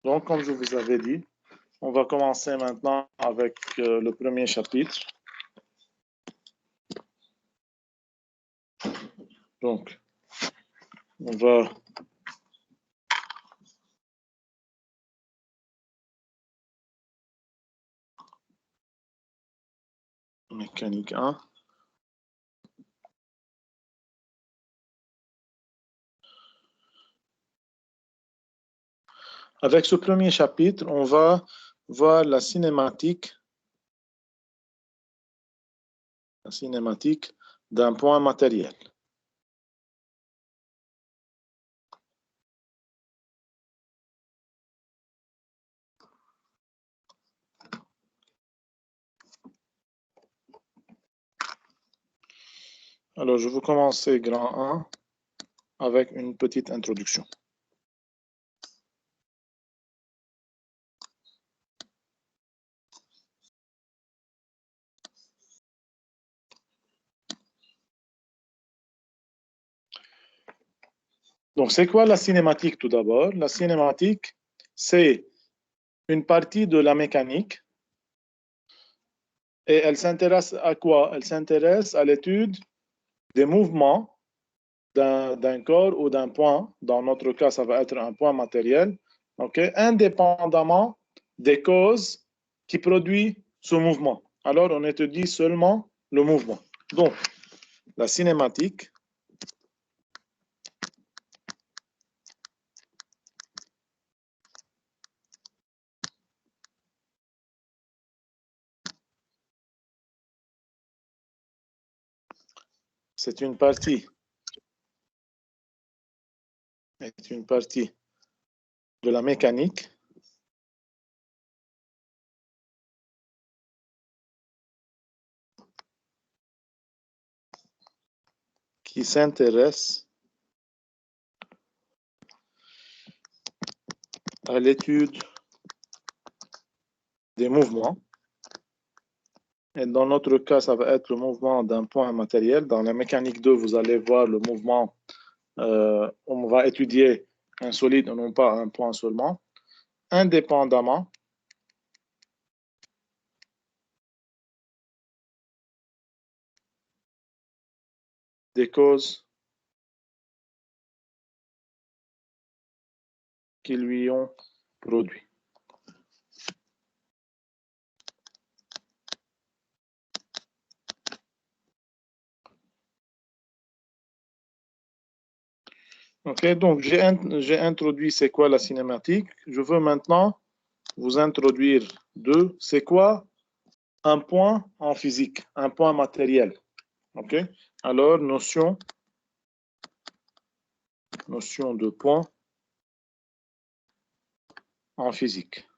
Donc, comme je vous avais dit, on va commencer maintenant avec le premier chapitre. Donc, on va mécanique 1. Avec ce premier chapitre, on va voir la cinématique d'un point matériel. Alors, je vais commencer grand 1 avec une petite introduction. Donc, c'est quoi la cinématique tout d'abord? La cinématique, c'est une partie de la mécanique et elle s'intéresse à quoi? Elle s'intéresse à l'étude des mouvements d'un corps ou d'un point. Dans notre cas, ça va être un point matériel, okay? Indépendamment des causes qui produisent ce mouvement. Alors, on étudie seulement le mouvement. Donc, la cinématique, c'est une partie de la mécanique qui s'intéresse à l'étude des mouvements. Et dans notre cas, ça va être le mouvement d'un point matériel. Dans la mécanique 2, vous allez voir le mouvement, on va étudier un solide, non pas un point seulement, indépendamment des causes qui lui ont produit. Ok, donc j'ai introduit c'est quoi la cinématique. Je veux maintenant vous introduire c'est quoi un point en physique, un point matériel. Ok, alors notion de point en physique.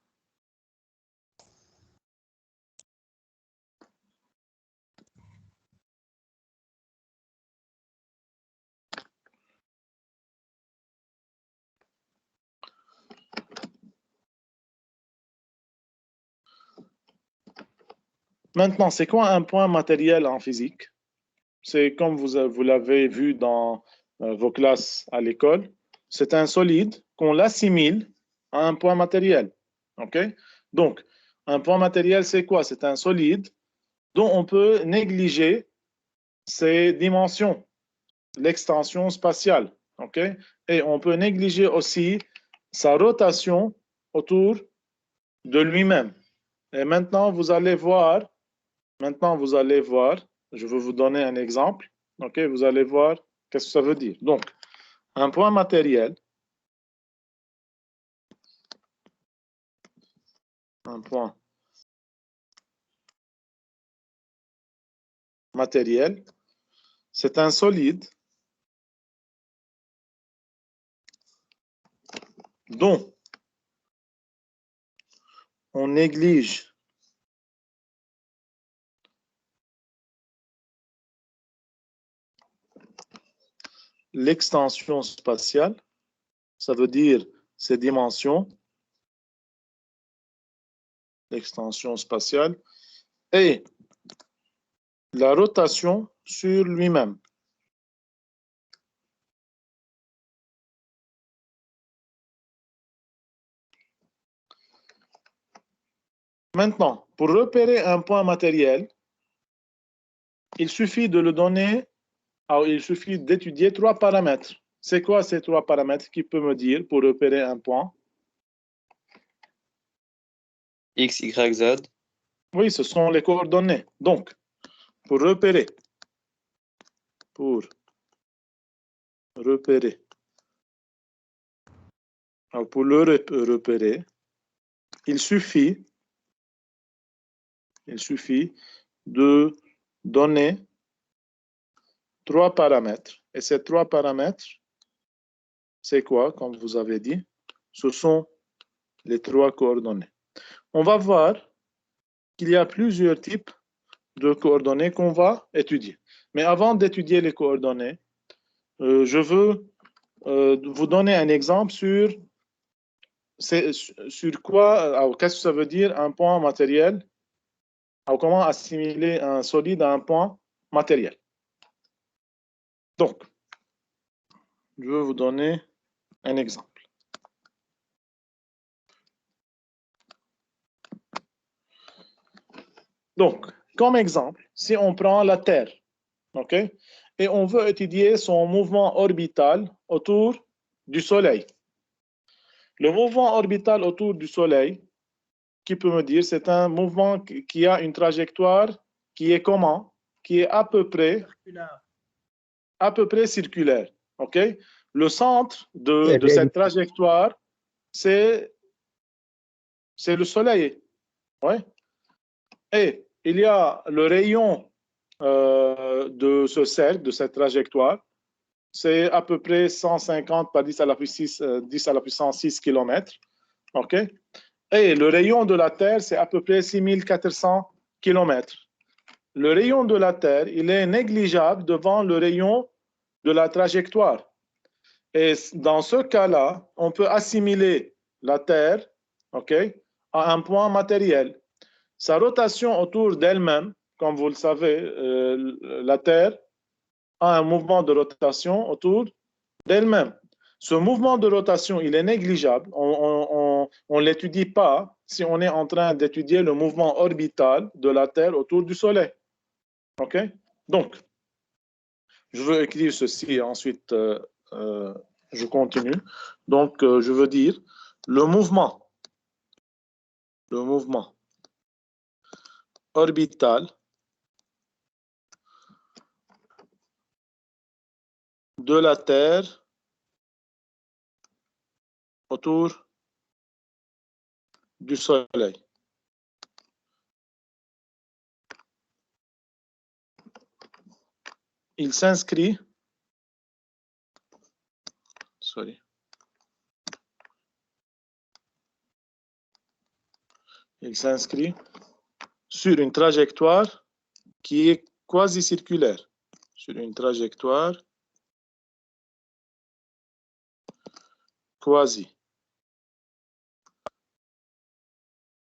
Maintenant, c'est quoi un point matériel en physique? C'est comme vous l'avez vu dans vos classes à l'école, c'est un solide qu'on l'assimile à un point matériel. OK? Donc, un point matériel, c'est quoi? C'est un solide dont on peut négliger ses dimensions, l'extension spatiale. OK? Et on peut négliger aussi sa rotation autour de lui-même. Et maintenant, vous allez voir, je vais vous donner un exemple. OK? Vous allez voir qu'est-ce que ça veut dire. Donc, un point matériel, c'est un solide dont on néglige l'extension spatiale, ça veut dire ses dimensions, l'extension spatiale, et la rotation sur lui-même. Maintenant, pour repérer un point matériel, il suffit de le donner, alors il suffit d'étudier 3 paramètres. C'est quoi ces 3 paramètres? Qui peut me dire pour repérer un point? X, Y, Z. Oui, ce sont les coordonnées. Donc, pour repérer, alors pour le repérer, il suffit de donner 3 paramètres. Et ces 3 paramètres, c'est quoi, comme vous avez dit? Ce sont les 3 coordonnées. On va voir qu'il y a plusieurs types de coordonnées qu'on va étudier. Mais avant d'étudier les coordonnées, je veux vous donner un exemple sur quoi, qu'est-ce que ça veut dire un point matériel, comment assimiler un solide à un point matériel. Donc, je vais vous donner un exemple. Donc, comme exemple, si on prend la Terre, ok, et on veut étudier son mouvement orbital autour du Soleil. Le mouvement orbital autour du Soleil, qui peut me dire, c'est un mouvement qui a une trajectoire qui est comment? Qui est à peu près circulaire. Ok? Le centre de cette trajectoire, c'est le Soleil. Ouais. Et il y a le rayon de ce cercle, de cette trajectoire, c'est à peu près 150 par 10 à la puissance 6 km. OK? Et le rayon de la Terre, c'est à peu près 6400 km. Le rayon de la Terre, il est négligeable devant le rayon de la trajectoire. Et dans ce cas-là, on peut assimiler la Terre, OK, à un point matériel. Sa rotation autour d'elle-même, comme vous le savez, la Terre a un mouvement de rotation autour d'elle-même. Ce mouvement de rotation, il est négligeable. On ne l'étudie pas si on est en train d'étudier le mouvement orbital de la Terre autour du Soleil. OK? Donc, je veux écrire ceci et ensuite je continue. Donc, je veux dire le mouvement orbital de la Terre autour du Soleil. Il s'inscrit sur une trajectoire qui est quasi circulaire. Sur une trajectoire quasi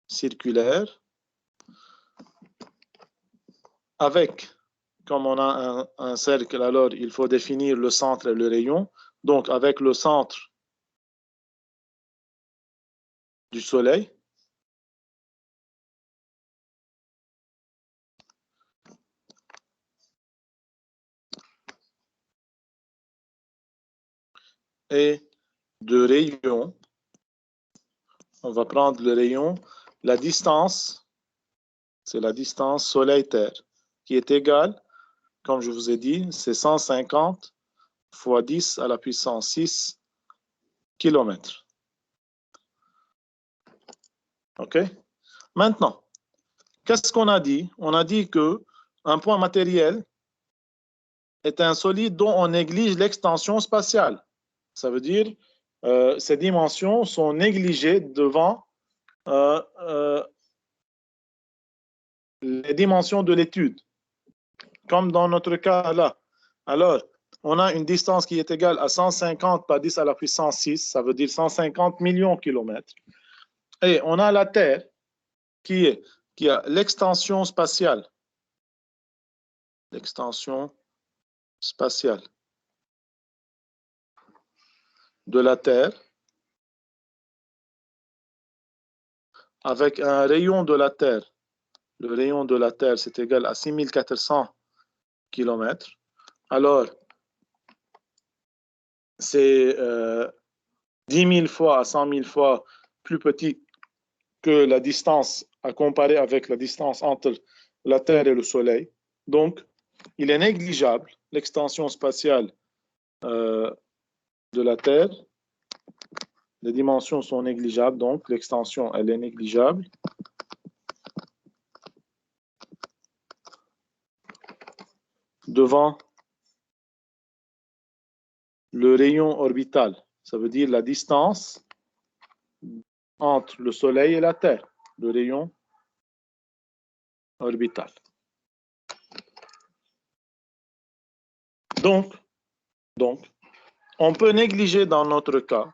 circulaire avec, comme on a un cercle, alors il faut définir le centre et le rayon. Donc, avec le centre du Soleil, et de rayon, on va prendre le rayon, la distance, c'est la distance Soleil-Terre, qui est égale, comme je vous ai dit, c'est 150 fois 10 à la puissance 6 km. OK? Maintenant, qu'est-ce qu'on a dit? On a dit qu'un point matériel est un solide dont on néglige l'extension spatiale. Ça veut dire ces dimensions sont négligées devant les dimensions de l'étude, comme dans notre cas là. Alors, on a une distance qui est égale à 150 par 10 à la puissance 6, ça veut dire 150 millions de kilomètres. Et on a la Terre qui a l'extension spatiale. L'extension spatiale de la Terre avec un rayon de la Terre. Le rayon de la Terre, c'est égal à 6400 km. Alors, c'est 10 000 fois à 100 000 fois plus petit que la distance à comparer avec la distance entre la Terre et le Soleil. Donc, il est négligeable, l'extension spatiale de la Terre. Les dimensions sont négligeables, donc l'extension, elle est négligeable. Devant le rayon orbital, ça veut dire la distance entre le Soleil et la Terre, le rayon orbital. Donc, on peut négliger dans notre cas,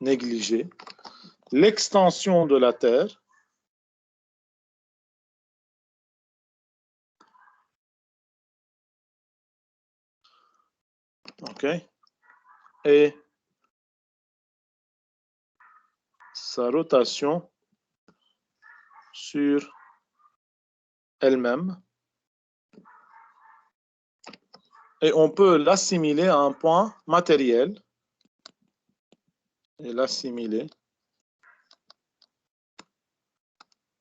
négliger l'extension de la Terre et sa rotation sur elle-même. Et on peut l'assimiler à un point matériel. Et l'assimiler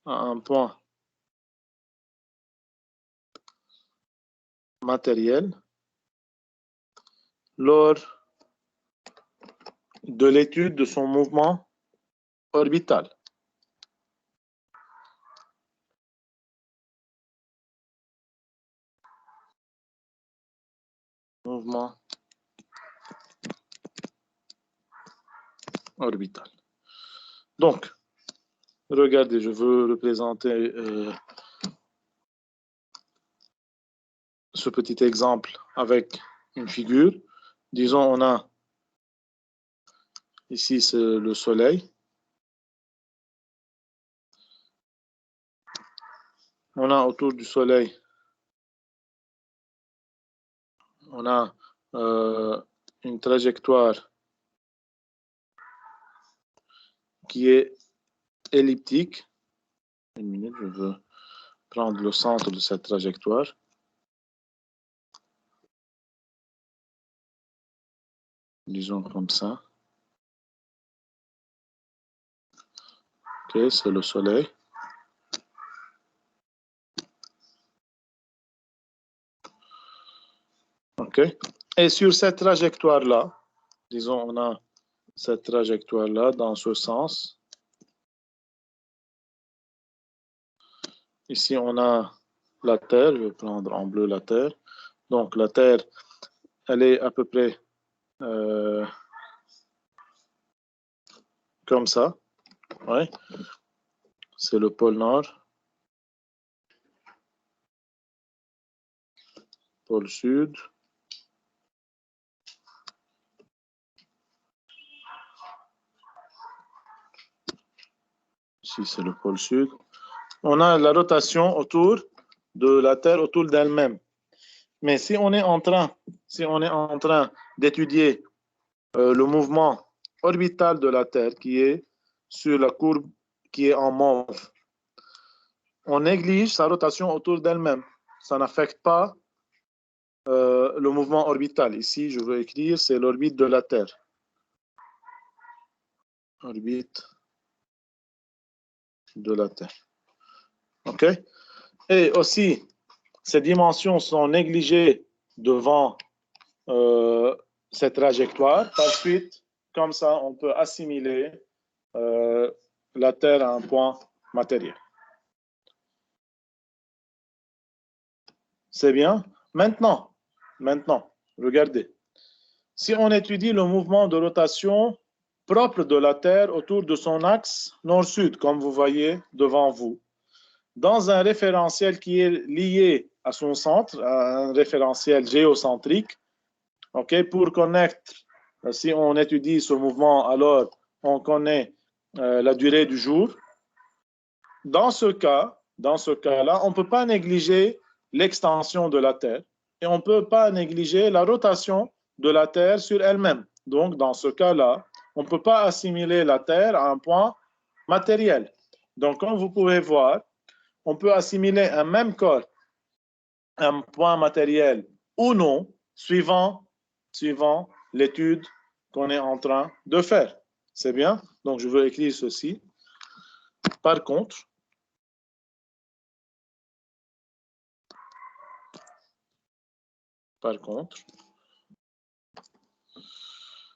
à un point matériel lors de l'étude de son mouvement orbital. Mouvement orbital. Donc, regardez, je veux représenter ce petit exemple avec une figure. Disons, on a ici c'est le Soleil. On a autour du Soleil, on a une trajectoire qui est elliptique. Une minute, je veux prendre le centre de cette trajectoire. Disons comme ça. Ok, c'est le Soleil. Ok. Et sur cette trajectoire-là, disons, on a cette trajectoire-là dans ce sens. Ici, on a la Terre. Je vais prendre en bleu la Terre. Donc, la Terre, elle est à peu près comme ça. Ouais. C'est le pôle Nord. Pôle Sud. Ici, c'est le pôle Sud. On a la rotation autour de la Terre, autour d'elle-même. Mais si on est en train d'étudier le mouvement orbital de la Terre qui est sur la courbe qui est en mauve, on néglige sa rotation autour d'elle-même. Ça n'affecte pas le mouvement orbital. Ici, je veux écrire, c'est l'orbite de la Terre. Orbite de la Terre. OK? Et aussi, ces dimensions sont négligées devant cette trajectoire. Par suite, comme ça, on peut assimiler la Terre à un point matériel. C'est bien. Maintenant, regardez. Si on étudie le mouvement de rotation propre de la Terre autour de son axe nord-sud, comme vous voyez devant vous, dans un référentiel qui est lié à son centre, un référentiel géocentrique, okay, pour connaître, si on étudie ce mouvement, alors on connaît la durée du jour. Dans ce cas-là, on ne peut pas négliger l'extension de la Terre. et on ne peut pas négliger la rotation de la Terre sur elle-même. Donc, dans ce cas-là, on ne peut pas assimiler la Terre à un point matériel. Donc, comme vous pouvez voir, on peut assimiler un même corps à un point matériel ou non, suivant l'étude qu'on est en train de faire. C'est bien? Donc, je veux écrire ceci. Par contre,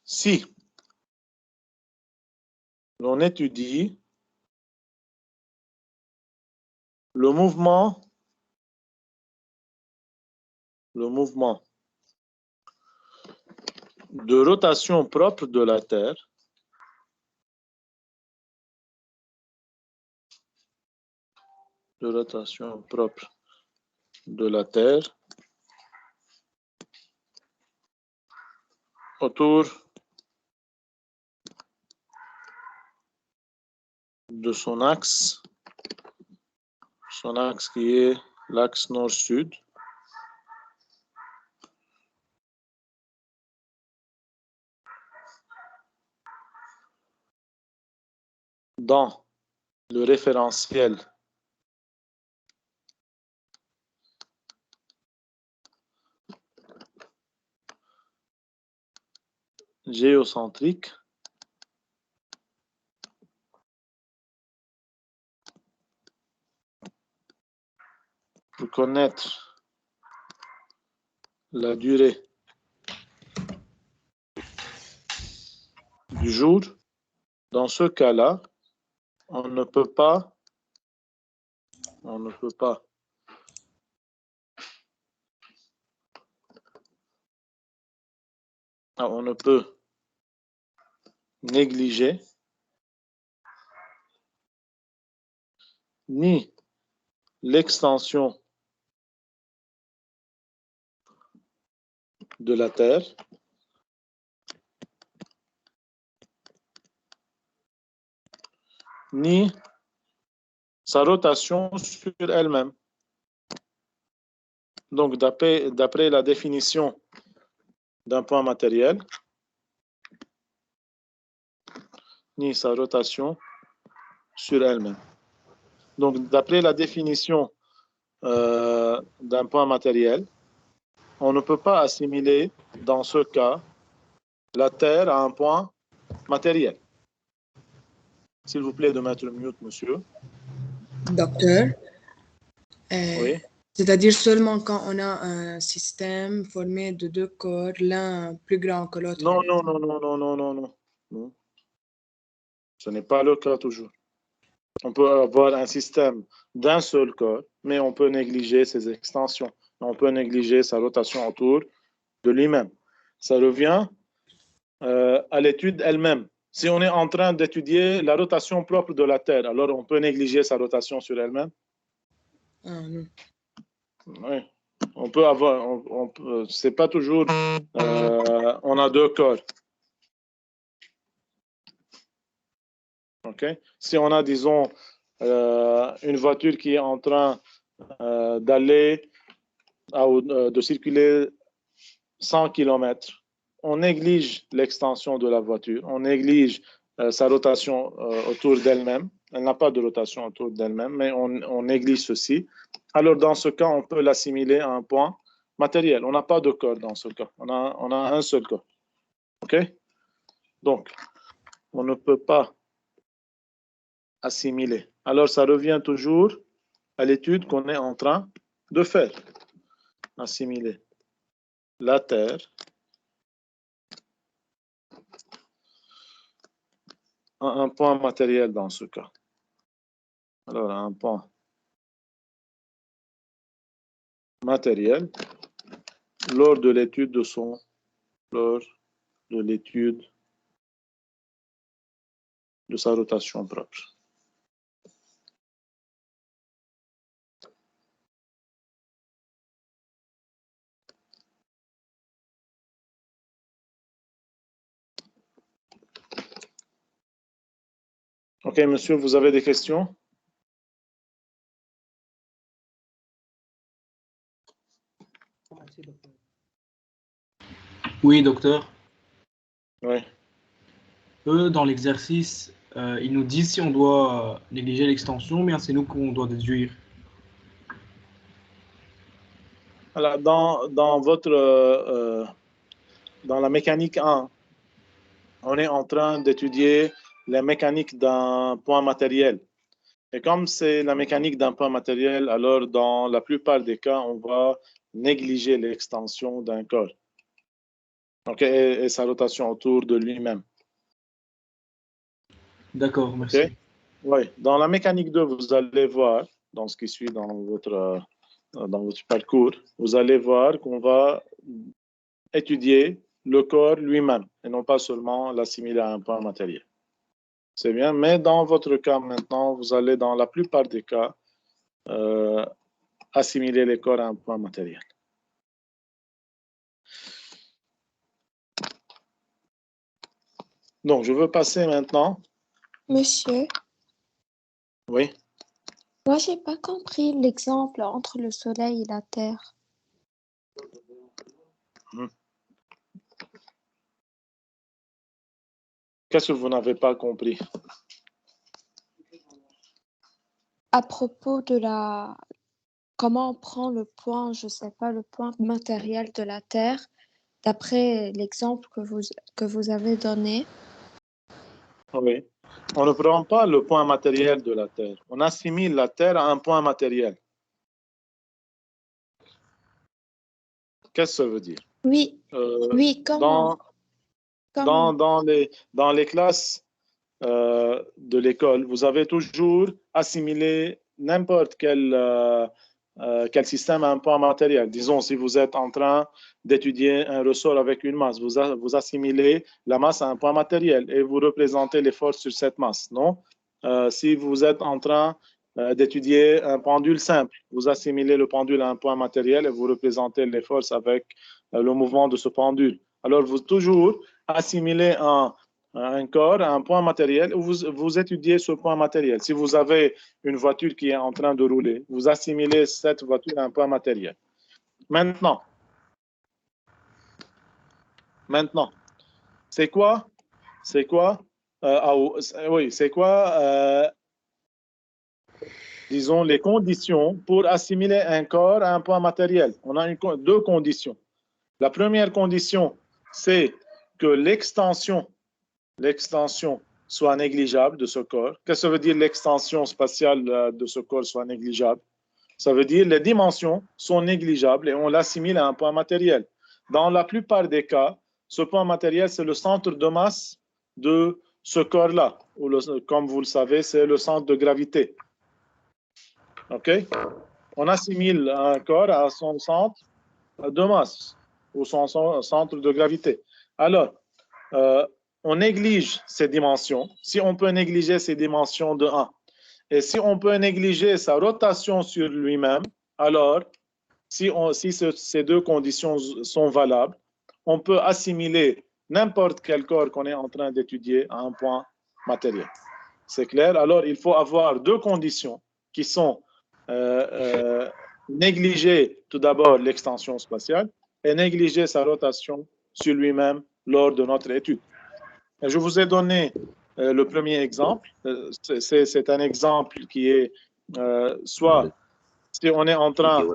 si l'on étudie le mouvement de rotation propre de la Terre, autour de son axe qui est l'axe nord-sud, dans le référentiel géocentrique, pour connaître la durée du jour. Dans ce cas-là, on ne peut négliger ni l'extension de la Terre, ni sa rotation sur elle-même. Donc, d'après la définition d'un point matériel, ni sa rotation sur elle-même. Donc, d'après la définition d'un point matériel, on ne peut pas assimiler, dans ce cas, la Terre à un point matériel. S'il vous plaît de mettre mute, monsieur. Docteur, Oui. c'est-à-dire seulement quand on a un système formé de deux corps, l'un plus grand que l'autre. Non. Ce n'est pas le cas toujours. On peut avoir un système d'un seul corps, mais on peut négliger ses extensions. On peut négliger sa rotation autour de lui-même. Ça revient à l'étude elle-même. Si on est en train d'étudier la rotation propre de la Terre, alors on peut négliger sa rotation sur elle-même? Non. Oui. On peut avoir, c'est pas toujours, on a deux corps. Okay? Si on a, disons, une voiture qui est en train de circuler 100 km, on néglige l'extension de la voiture, on néglige sa rotation autour d'elle-même. Elle n'a pas de rotation autour d'elle-même, mais on néglige ceci. Alors, dans ce cas, on peut l'assimiler à un point matériel. On n'a pas de corps dans ce cas. On a un seul corps. OK? Donc, on ne peut pas assimiler. Alors, ça revient toujours à l'étude qu'on est en train de faire. Assimiler la Terre à un point matériel dans ce cas. Alors, un point matériel lors de l'étude de sa rotation propre. OK, monsieur, vous avez des questions? Oui, docteur. Oui. Eux, dans l'exercice, ils nous disent si on doit négliger l'extension, ou bien c'est nous qu'on doit déduire. Alors, dans la mécanique 1, on est en train d'étudier la mécanique d'un point matériel. Et comme c'est la mécanique d'un point matériel, alors dans la plupart des cas, on va négliger l'extension d'un corps. Et sa rotation autour de lui-même. D'accord, merci. Okay? Oui, dans la mécanique 2, vous allez voir, dans ce qui suit dans votre parcours, vous allez voir qu'on va étudier le corps lui-même et non pas seulement l'assimiler à un point matériel. C'est bien, mais dans votre cas maintenant, vous allez dans la plupart des cas assimiler les corps à un point matériel. Donc, je veux passer maintenant. Monsieur, Oui. moi, j'ai pas compris l'exemple entre le Soleil et la Terre. Qu'est-ce que vous n'avez pas compris? À propos de comment on prend le point, je sais pas, le point matériel de la Terre, d'après l'exemple que vous avez donné. Oui. On ne prend pas le point matériel de la Terre. On assimile la Terre à un point matériel. Qu'est-ce que ça veut dire? Oui, oui, comment? Dans les classes de l'école, vous avez toujours assimilé n'importe quel système à un point matériel. Disons, si vous êtes en train d'étudier un ressort avec une masse, vous assimilez la masse à un point matériel et vous représentez les forces sur cette masse, non? Si vous êtes en train d'étudier un pendule simple, vous assimilez le pendule à un point matériel et vous représentez les forces avec le mouvement de ce pendule. Alors, vous toujours assimilez un corps à un point matériel où vous étudiez ce point matériel. Si vous avez une voiture qui est en train de rouler, vous assimilez cette voiture à un point matériel. Maintenant, c'est quoi disons, les conditions pour assimiler un corps à un point matériel? On a deux conditions. La première condition, c'est que l'extension soit négligeable de ce corps. Qu'est-ce que ça veut dire l'extension spatiale de ce corps soit négligeable? Ça veut dire les dimensions sont négligeables et on l'assimile à un point matériel. Dans la plupart des cas, ce point matériel, c'est le centre de masse de ce corps-là. Comme vous le savez, c'est le centre de gravité. OK? On assimile un corps à son centre de masse ou son centre de gravité. Alors, on néglige ces dimensions. Si on peut négliger ces dimensions de 1, et si on peut négliger sa rotation sur lui-même, alors, si ces deux conditions sont valables, on peut assimiler n'importe quel corps qu'on est en train d'étudier à un point matériel. C'est clair? Alors, il faut avoir deux conditions qui sont négliger tout d'abord l'extension spatiale et négliger sa rotation sur lui-même lors de notre étude. Et je vous ai donné le premier exemple. C'est un exemple qui est soit si on est en train...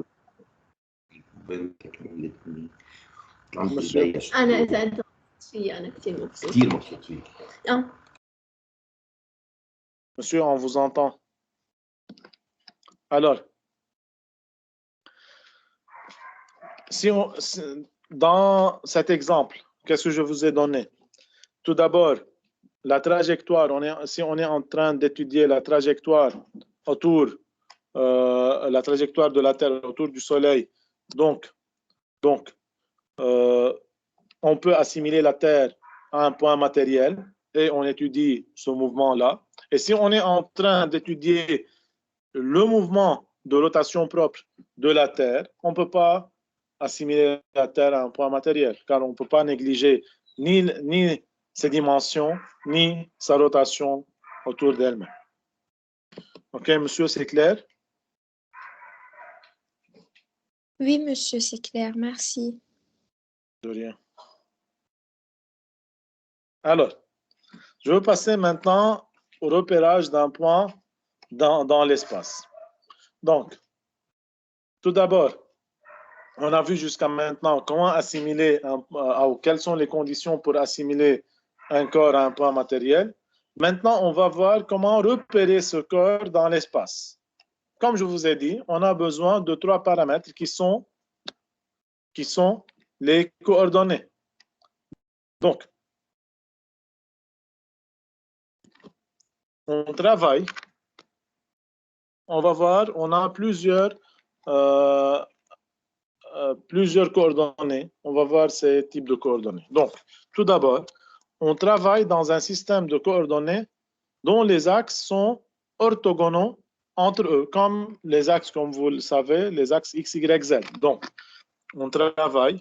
Monsieur. Monsieur, on vous entend. Alors, dans cet exemple, qu'est-ce que je vous ai donné? Tout d'abord, la trajectoire, si on est en train d'étudier la trajectoire autour, la trajectoire de la Terre autour du Soleil, donc on peut assimiler la Terre à un point matériel et on étudie ce mouvement-là. Et si on est en train d'étudier le mouvement de rotation propre de la Terre, on ne peut pas assimiler la Terre à un point matériel, car on ne peut pas négliger ni ses dimensions, ni sa rotation autour d'elle-même. OK, monsieur, c'est clair? Oui, monsieur, c'est clair, merci. De rien. Alors, je veux passer maintenant au repérage d'un point dans l'espace. Donc, tout d'abord, on a vu jusqu'à maintenant comment assimiler, quelles sont les conditions pour assimiler un corps à un point matériel. Maintenant, on va voir comment repérer ce corps dans l'espace. Comme je vous ai dit, on a besoin de 3 paramètres qui sont les coordonnées. Donc, on travaille, on va voir, on a plusieurs coordonnées. On va voir ces types de coordonnées. Donc, tout d'abord, on travaille dans un système de coordonnées dont les axes sont orthogonaux entre eux, comme les axes, comme vous le savez, les axes X, Y, Z. Donc, on travaille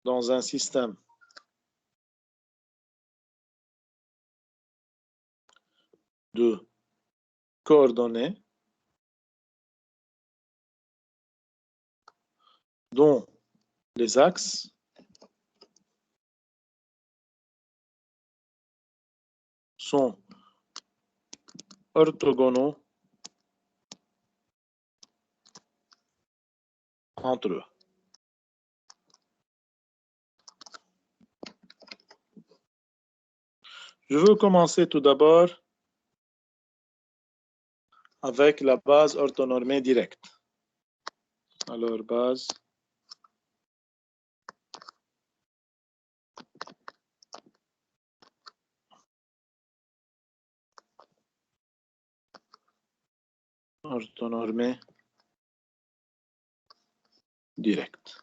dans un système de coordonnées dont les axes sont orthogonaux entre eux. Je veux commencer tout d'abord avec la base orthonormée directe. Alors, base orthonormée directe.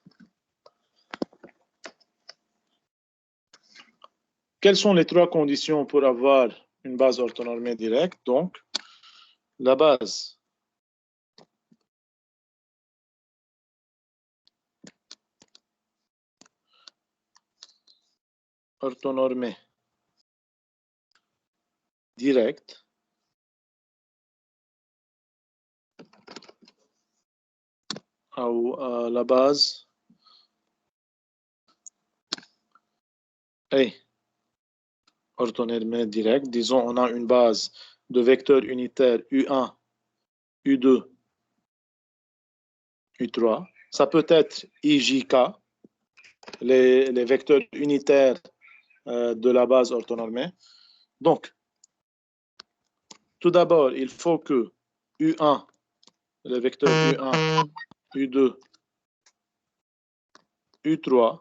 Quelles sont les 3 conditions pour avoir une base orthonormée directe? Donc, la base orthonormée directe ou la base est orthonormée directe. Disons, on a une base de vecteurs unitaires U1, U2, U3. Ça peut être IJK, les vecteurs unitaires de la base orthonormée. Donc, tout d'abord, il faut que U1, le vecteur U1, U2, U3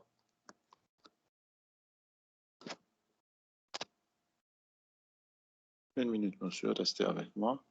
une minute, monsieur, restez avec moi.